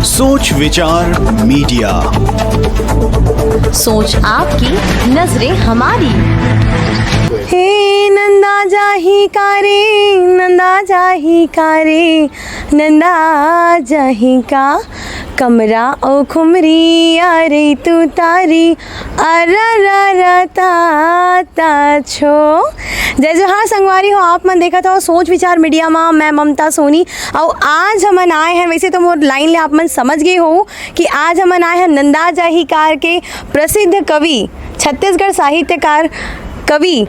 सोच विचार मीडिया, सोच आपकी, नजरें हमारी। हे नंदा जाही कारे, नंदा जाही कारे, नंदा जाही का कमरा ओ खुमरी आ रही तू तारी अरा ता छो। जय जोहार संगवारी हो, आप मन देखा था सोच विचार मीडिया में मैं ममता सोनी। और आज हमन आए हैं, वैसे तो मोर लाइन ले आप मन समझ गए हो कि आज हमन आए हैं नंदा जाही कार के प्रसिद्ध कवि, छत्तीसगढ़ साहित्यकार कवि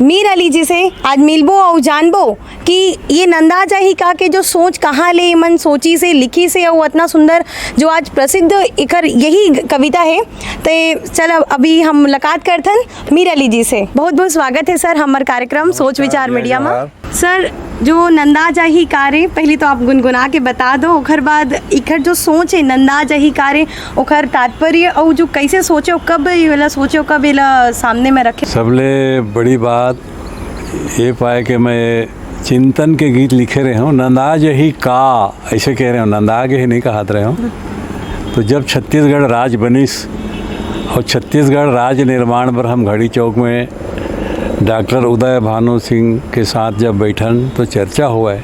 मीर अली जी से आज मिलबो और जानबो कि ये नंदा जाही का के जो सोच कहाँ ले मन सोची से लिखी से और इतना सुंदर जो आज प्रसिद्ध इकर यही कविता है। तो चल अभी हम मुलाकात करथन मीर अली जी से। बहुत बहुत स्वागत है सर हमारे कार्यक्रम सोच विचार मीडिया में। सर जो नंदा जाही कारे पहले तो आप गुनगुना के बता दो, ओखर बाद इखर जो सोच है नंदा जाही कारे ओखर तात्पर्य और जो कैसे सोचे कब ये वाला सोचे कब ये सामने में रखे। सबले बड़ी बात ये पाए कि मैं चिंतन के गीत लिखे रहे हूँ। नंदा जही का ऐसे कह रहे हो, नंदा के ही नहीं कहते रहे हूँ। तो जब छत्तीसगढ़ राज बनिस और छत्तीसगढ़ राज्य निर्माण पर हम घड़ी चौक में डॉक्टर उदय भानु सिंह के साथ जब बैठन तो चर्चा हुआ है,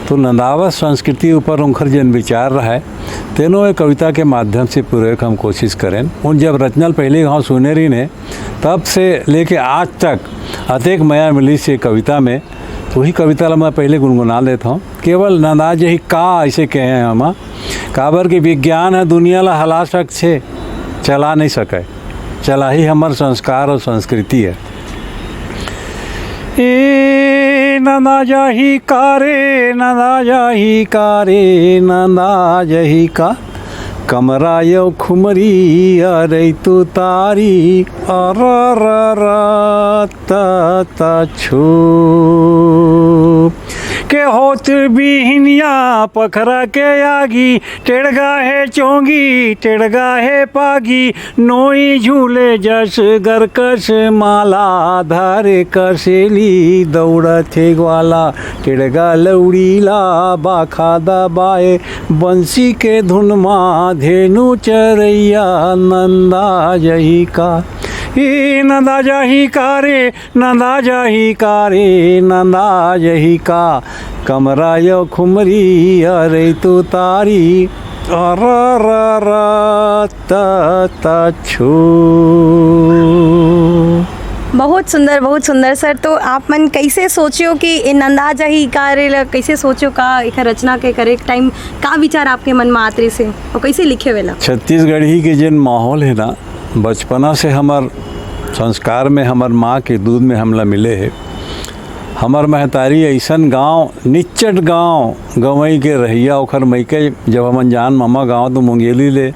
तो नंदावत संस्कृति ऊपर उनकर जन विचार रहा है तेनों एक कविता के माध्यम से पूरे हम कोशिश करें। उन जब रचनल पहले गाँव सुनेरी ने तब से लेके आज तक अतेक माया मिली से कविता में, तो वही कविता ला मैं पहले गुनगुना लेता हूँ। केवल नंदा जही का ऐसे कहे हैं हम काबर के विज्ञान है दुनिया ला हला सक छे चला नहीं सके, चला ही हमार संस्कार और संस्कृति है। ए नंदा जाही कारे, नंदा जाही कारे, नंदा जही का कमरा यो खुमरी अरे तू तारी अरा ता छू के होत बिहनिया पखरा के आगी, टेढ़गा है चोंगी टेढ़गा है पागी, नोई झूले जस गरकस माला धारे कसेली दौड़ा थे ग्वाला, टेढ़गा लौड़ीला बाखा दबाए बंसी के धुन मा धेनु चरैया नंदा जही का। ए नंदा जाही कारे, नंदा जाही कारे, नंदा जही का कमरा यो खुमरी अरे तू तारी अरा ता छू। बहुत सुंदर सर। तो आप मन कैसे सोचियो कि नंदा जाही कारे कैसे सोचियो का एक रचना के करे टाइम का विचार आपके मन में आते से और कैसे लिखे वेला? छत्तीसगढ़ी के जिन माहौल है ना, बचपना से हमार संस्कार में हमार माँ के दूध में हमला मिले है। हमार महतारी ऐसन गांव निच्चट गांव गवई के रहिया ओखर मैके जब हमन जान मामा गांव तो मुंगेली ले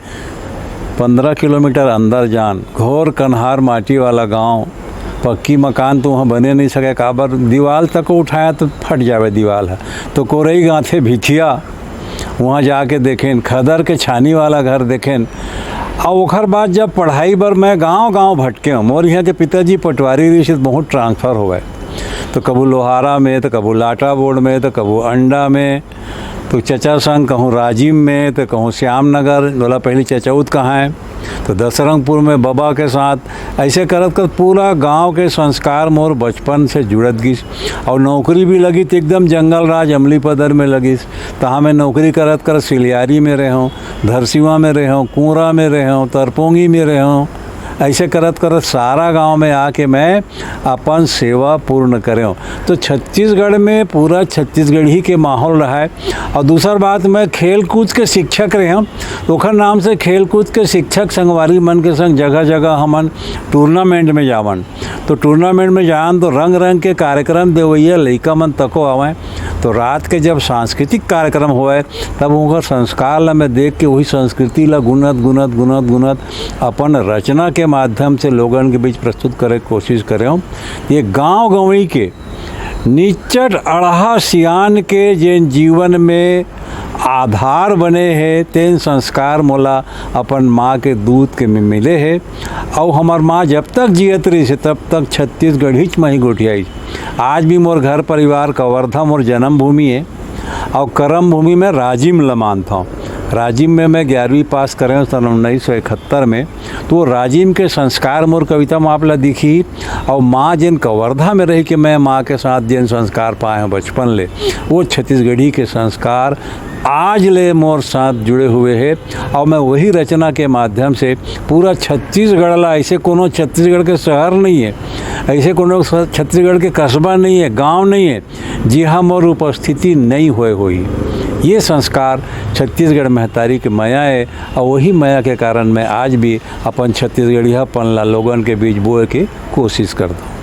15 किलोमीटर अंदर जान, घोर कन्हार माटी वाला गांव, पक्की मकान तो वहाँ बने नहीं सके, काबर दीवार तक उठाया तो फट जावे दीवार है। तो कोरई गाँथे भिथिया वहाँ जाके देखें, खदर के छानी वाला घर देखें। और ओखर बाद जब पढ़ाई बर मैं गांव भटके हूँ, मोर यहाँ के पिताजी पटवारी रही से बहुत ट्रांसफ़र हो गए, तो कबू लोहारा में तो कबू लाटा बोर्ड में तो कबू अंडा में, तो चचा संग कहूँ राजीव में तो कहूँ श्यामनगर, बोला पहले चचौत कहाँ है तो दसरंगपुर में बाबा के साथ ऐसे करत कर पूरा गांव के संस्कार मोर बचपन से जुड़त गिस। और नौकरी भी लगी तो एकदम जंगल राज अमली पदर में लगिस, तहाँ मैं नौकरी करत कर सिलियारी में रहे हूँ, धरसीवा में रहे हूँ, कुंरा में रहे हूँ, तरपोंगी में रहे हूँ। ऐसे करत करत सारा गांव में आके मैं अपन सेवा पूर्ण करे हूँ। तो छत्तीसगढ़ में पूरा छत्तीसगढ़ी के माहौल रहा है। और दूसरा बात मैं खेल कूद के शिक्षक रहे हूँ, ओखर नाम से खेल कूद के शिक्षक संगवारी मन के संग जगह जगह हमन टूर्नामेंट में जावन। तो टूर्नामेंट में जान तो रंग रंग के कार्यक्रम देवैया लइका मन तको आवें। तो रात के जब सांस्कृतिक कार्यक्रम हुए तब उनका संस्कार ला मैं देख के वही संस्कृति ला गुनत अपन रचना के माध्यम से लोगन के बीच प्रस्तुत करे कोशिश करे हूँ। ये गांव गंवई के निच्चट अड़हा सियान के जिन जीवन में आधार बने हैं तेन संस्कार मोला अपन माँ के दूध के में मिले है। और हमार माँ जब तक जियत रही से तब तक छत्तीसगढ़ी में ही गोठियाई। आज भी मोर घर परिवार कवर्धा मोर जन्म भूमि है और कर्म भूमि में राजिम ल मानता हूँ। राजिम में मैं 11वीं पास करें सन 1971 में, तो राजिम के संस्कार मोर कविता में आपला दिखी। और माँ जिन कवर्धा में रही कि मैं माँ के साथ जिन संस्कार पाए हैं बचपन ले, वो छत्तीसगढ़ी के संस्कार आज ले मोर साथ जुड़े हुए हैं। और मैं वही रचना के माध्यम से पूरा छत्तीसगढ़ ला, ऐसे कोनो छत्तीसगढ़ के शहर नहीं है, ऐसे कोनो छत्तीसगढ़ के कस्बा नहीं है, गांव नहीं है जी हाँ मोर उपस्थिति नहीं हुई। ये संस्कार छत्तीसगढ़ महतारी के माया है, और वही माया के कारण मैं आज भी अपन छत्तीसगढ़ियापन ला लोगन के बीच बोए की कोशिश करता हूँ।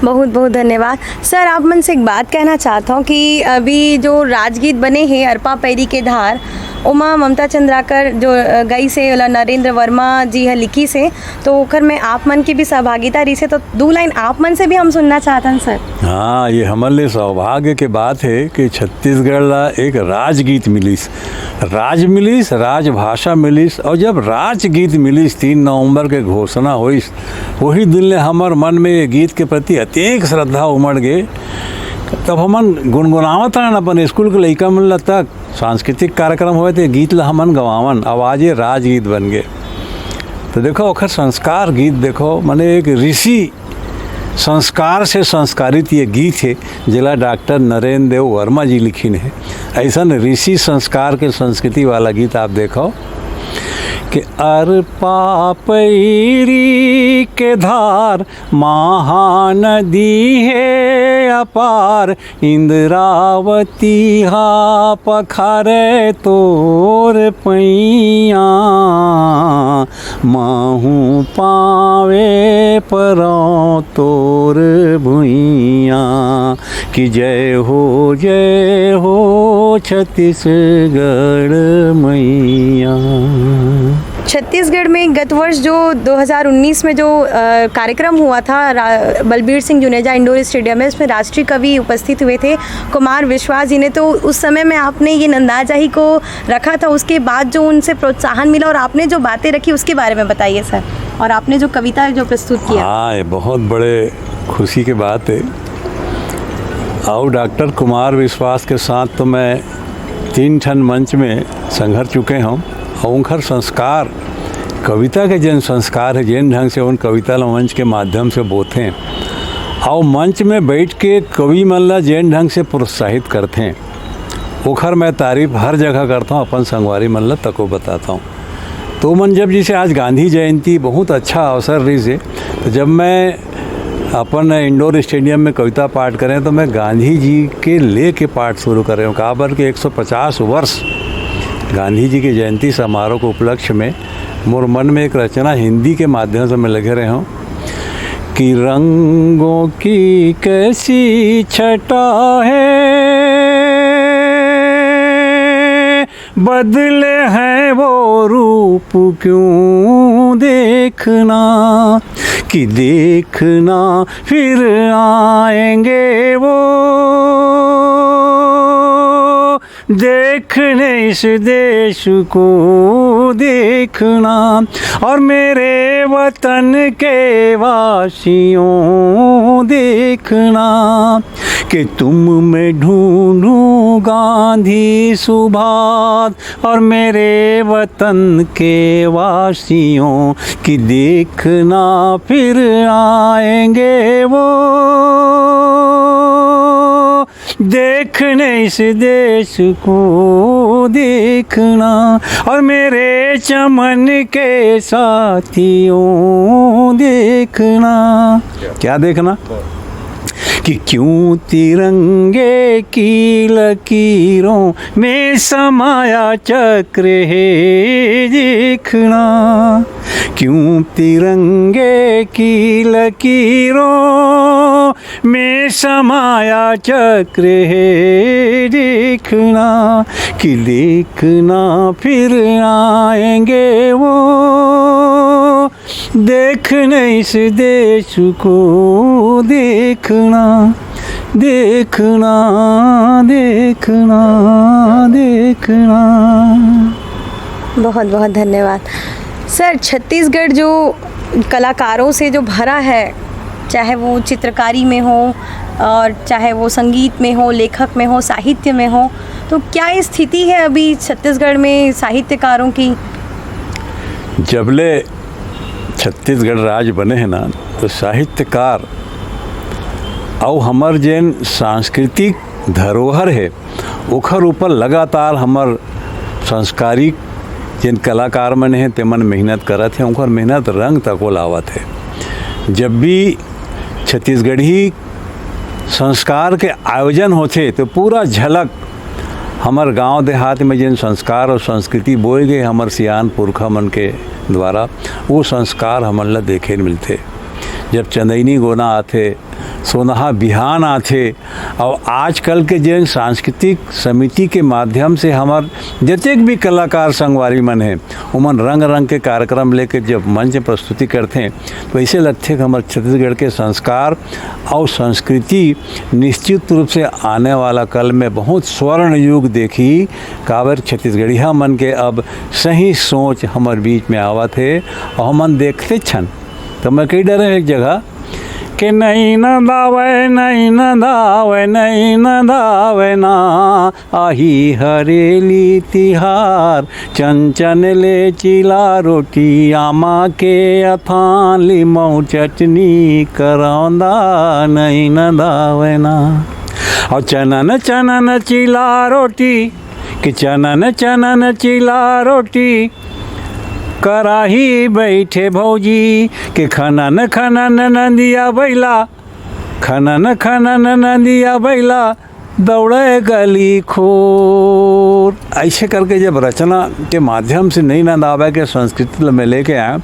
बहुत बहुत धन्यवाद सर। आप मन से एक बात कहना चाहता हूँ कि अभी जो राजगीत बने हैं अरपा पैरी के धार, उमा ममता चंद्राकर जो गई से वाला नरेंद्र वर्मा जी है लिखी से, तो ओकर में आप मन की भी सहभागिता रही से, तो 2 लाइन आप मन से भी हम सुनना चाहते हैं सर। हाँ, ये हमारे लिए सौभाग्य के बात है कि छत्तीसगढ़ ला एक राजगीत मिलिस, राजभाषा मिलिस। और जब राजगीत मिलिस 3 नवंबर के घोषणा हुई, वही दिन ले हमार मन में ये गीत के प्रति अत्यंत श्रद्धा उमड़ गए। तब हमन गुनगुनावत रहन अपन स्कूल के लइका मन ला, तक सांस्कृतिक कार्यक्रम हुए थे, गीत ला हमन गवावन, आवाज़ ये राजगीत बन गए। तो देखो ओखर संस्कार गीत देखो, माने एक ऋषि संस्कार से संस्कारित ये गीत है जिला डॉक्टर नरेंद्र देव वर्मा जी लिखिन है। ऐसा ऋषि संस्कार के संस्कृति वाला गीत आप देखो कि अरपा पैरी के धार महानदी है अपार, इंद्रावती हा पखारे तोर पैया, माहू पावे परो तोर भुइया, कि जय हो छत्तीसगढ़ मैया। छत्तीसगढ़ में गत वर्ष जो 2019 में जो कार्यक्रम हुआ था बलबीर सिंह जुनेजा इंडोर स्टेडियम में, उसमें राष्ट्रीय कवि उपस्थित हुए थे कुमार विश्वास जी ने। तो उस समय में आपने ये नंदाजाही को रखा था, उसके बाद जो उनसे प्रोत्साहन मिला और आपने जो बातें रखी उसके बारे में बताइए सर, और आपने जो कविता जो प्रस्तुत किया। हाँ, ये बहुत बड़े खुशी की बात है। और डॉक्टर कुमार विश्वास के साथ तो मैं 3 ठन मंच में संघर चुके हूँ, और उनका संस्कार कविता के जन संस्कार है, जिन ढंग से उन कविता ला मंच के माध्यम से बोते हैं, और मंच में बैठ के कवि मन ला जिन ढंग से प्रोत्साहित करते हैं, ओखर मैं तारीफ हर जगह करता हूँ, अपन संगवारी मन ला तको बताता हूँ। तो मन जब जैसे आज गांधी जयंती बहुत अच्छा अवसर रही से, तो जब मैं अपन इंडोर स्टेडियम में कविता पाठ करें तो मैं गांधी जी के ले के पाठ शुरू कर रहा हूँ। काबर के 150 वर्ष गांधी जी के जयंती समारोह के उपलक्ष्य में मोर मन में एक रचना हिंदी के माध्यम से मैं लगे रहे हूँ कि रंगों की कैसी छटा है, बदले हैं वो रूप क्यों देखना, कि देखना फिर आएंगे वो देखने इस देश को देखना, और मेरे वतन के वासियों देखना, कि तुम में ढूंढूं गांधी सुभाष, और मेरे वतन के वासियों की देखना फिर आएंगे वो देखने इस देश को देखना, और मेरे चमन के साथियों देखना। क्या देखना? कि क्यों तिरंगे की लकीरों में समाया चक्र है देखना, क्यों तिरंगे की लकीरों में समाया चक्र है देखना, कि देखना फिर आएंगे वो देखने इस देश को देखना, देखना देखना देखना। बहुत बहुत धन्यवाद सर। छत्तीसगढ़ जो कलाकारों से जो भरा है, चाहे वो चित्रकारी में हो और चाहे वो संगीत में हो, लेखक में हो, साहित्य में हो, तो क्या ये स्थिति है अभी छत्तीसगढ़ में साहित्यकारों की? जबले छत्तीसगढ़ राज्य बने हैं ना, तो साहित्यकार और हमर जेन सांस्कृतिक धरोहर है ओखर ऊपर लगातार हमर संस्कारिक जिन कलाकार मन हैं तेमन मेहनत करत हैं, ओखर मेहनत रंग तको लावत है। जब भी छत्तीसगढ़ी संस्कार के आयोजन होते तो पूरा झलक हमर गांव देहात में जिन संस्कार और संस्कृति बोए गए हमर सियान पुरखा मन के द्वारा, वो संस्कार हमन ला देखे मिलते। जब चंदैनी गोना आते, सोनहा बिहान आथे, और आजकल के जिन सांस्कृतिक समिति के माध्यम से हमार जतेक भी कलाकार संगवारी मन हैं उमन रंग रंग के कार्यक्रम लेके जब मंच प्रस्तुति करते हैं तो ऐसे लगते कि हमारे छत्तीसगढ़ के संस्कार और संस्कृति निश्चित रूप से आने वाला कल में बहुत स्वर्ण युग देखी। काबर छत्तीसगढ़िया मन के अब सही सोच हमारे बीच में आवत है और हमन देखते छन। तो मैं कई डरे एक जगह कि नहीं न दावे नहीं न दावे नहीं न दावे ना, आही हरेली तिहार चंचन ले चिला रोटी आमा के अथान लिमऊ चटनी करौंदा नहीं न दावे ना। और चनन चनन चिला रोटी कि चनन चनन चिला रोटी कराही बैठे भौजी के खनन खनन नंदिया बैला, खनन खनन नंदिया बैला दौड़े गली खोर। ऐसे करके जब रचना के माध्यम से नई नंद आवे के संस्कृति में लेके आए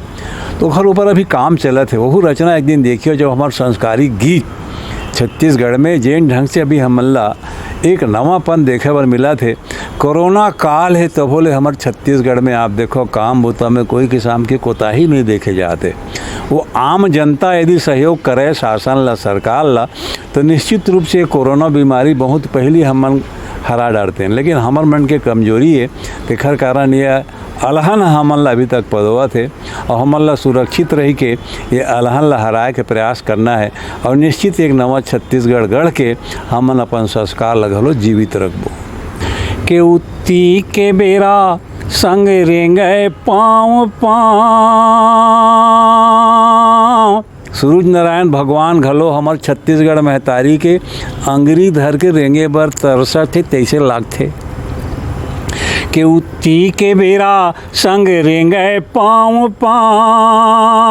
तो घर ऊपर अभी काम चलत है। वही रचना एक दिन देखियो जब हमारे संस्कारी गीत छत्तीसगढ़ में जैन ढंग से अभी हमला एक नवापन देखे पर मिला थे। कोरोना काल है तो बोले हमारे छत्तीसगढ़ में आप देखो काम होता में कोई किस्म की कोताही नहीं देखे जाते। वो आम जनता यदि सहयोग करे शासन ला सरकार ला तो निश्चित रूप से कोरोना बीमारी बहुत पहले हम हरा डालते हैं। लेकिन हमार मन के कमजोरी है तेखर कारण ये अलहन हमन ला अभी तक पदवा थे और हमन ला सुरक्षित रही के ये अलहन ला हराए के प्रयास करना है और निश्चित एक नवा छत्तीसगढ़ गढ़ के हमन अपन संस्कार लगलो जीवित रखबो। के उत्ती के बेरा संग रेंगे पाँव पाँव, सूरज नारायण भगवान घलो हमार छत्तीसगढ़ महतारी के अंगरी धर के रेंगे बर तरसत थे तैसे लागथे। के उत्ती के बेरा संग रेंगे पाँव पाँव,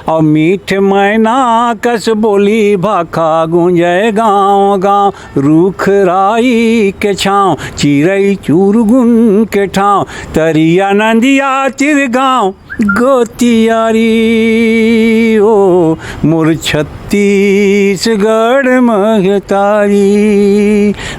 और मीठ मैना कस बोली भाखा गूंजे गाँव गाँव। रूख राई के छाँव चिरई चूरगुन के ठाव, तरिया नंदिया चिर गाँव गोतियारी ओ मोर छत्तीसगढ़ महतारी,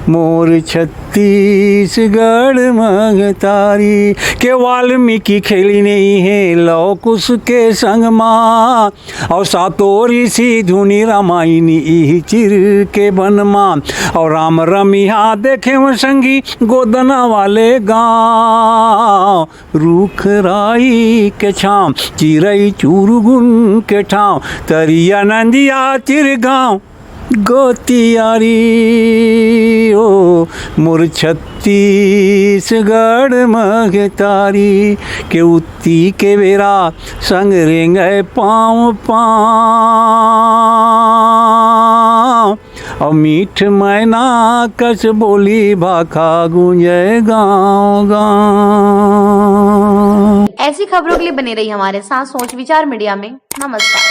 मोर छत्तीसगढ़ महतारी। के वाल्मीकि खेली नहीं है लौ कुश के संग माँ, और सातो ऋषि धुनी रामायणी ई चिर के बन माँ। और राम रमिया देखे वो संगी गोदना वाले गाँव, रूख राई के छाँव चिरई चूरगुन के ठाव, तरिया नंदिया चिर गाँव गोतियारी ओ मोर छत्तीसगढ़ महतारी। के उत्ती के बेरा संग रेंगे पाँव पाँव, और मीठ मैना कस बोली भाखा गूंजे गाँव गाँव। ऐसी खबरों के लिए बने रही हमारे साथ सोच विचार मीडिया में। नमस्कार।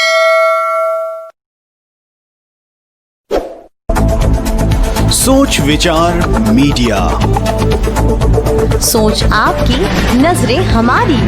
सोच विचार मीडिया, सोच आपकी, नजरें हमारी।